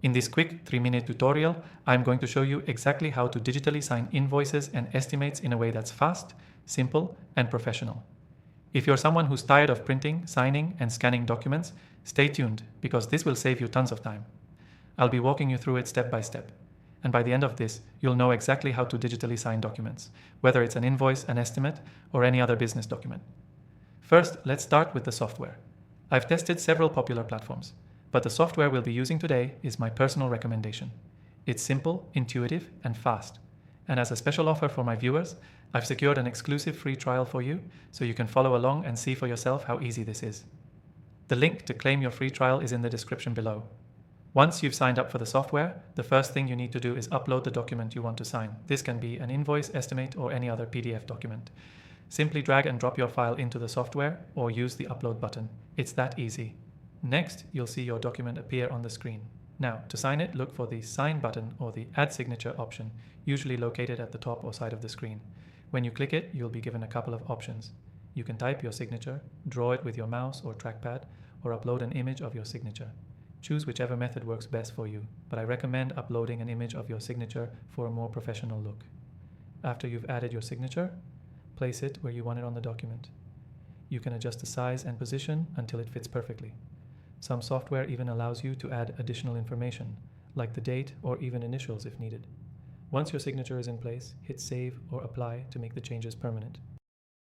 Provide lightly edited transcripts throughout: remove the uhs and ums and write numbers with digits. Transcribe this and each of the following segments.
In this quick 3-minute tutorial, I'm going to show you exactly how to digitally sign invoices and estimates in a way that's fast, simple, and professional. If you're someone who's tired of printing, signing, and scanning documents, stay tuned because this will save you tons of time. I'll be walking you through it step by step. And by the end of this, you'll know exactly how to digitally sign documents, whether it's an invoice, an estimate, or any other business document. First, let's start with the software. I've tested several popular platforms, but the software we'll be using today is my personal recommendation. It's simple, intuitive, and fast. And as a special offer for my viewers, I've secured an exclusive free trial for you, so you can follow along and see for yourself how easy this is. The link to claim your free trial is in the description below. Once you've signed up for the software, the first thing you need to do is upload the document you want to sign. This can be an invoice, estimate, or any other PDF document. Simply drag and drop your file into the software or use the upload button. It's that easy. Next, you'll see your document appear on the screen. Now, to sign it, look for the Sign button or the Add Signature option, usually located at the top or side of the screen. When you click it, you'll be given a couple of options. You can type your signature, draw it with your mouse or trackpad, or upload an image of your signature. Choose whichever method works best for you, but I recommend uploading an image of your signature for a more professional look. After you've added your signature, place it where you want it on the document. You can adjust the size and position until it fits perfectly. Some software even allows you to add additional information, like the date or even initials if needed. Once your signature is in place, hit Save or Apply to make the changes permanent.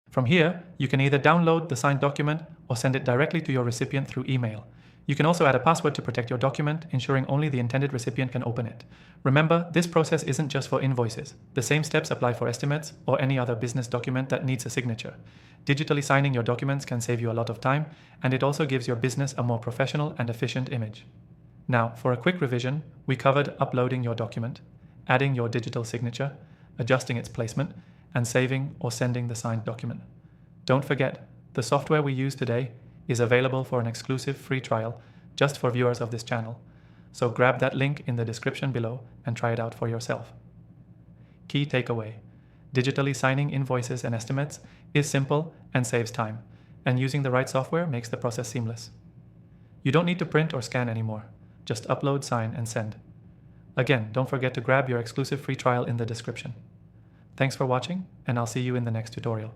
From here, you can either download the signed document or send it directly to your recipient through email. You can also add a password to protect your document, ensuring only the intended recipient can open it. Remember, this process isn't just for invoices. The same steps apply for estimates or any other business document that needs a signature. Digitally signing your documents can save you a lot of time, and it also gives your business a more professional and efficient image. Now, for a quick revision, we covered uploading your document, adding your digital signature, adjusting its placement, and saving or sending the signed document. Don't forget, the software we use today is available for an exclusive free trial just for viewers of this channel. So grab that link in the description below and try it out for yourself. Key takeaway: digitally signing invoices and estimates is simple and saves time, and using the right software makes the process seamless. You don't need to print or scan anymore. Just upload, sign, and send. Again, don't forget to grab your exclusive free trial in the description. Thanks for watching, and I'll see you in the next tutorial.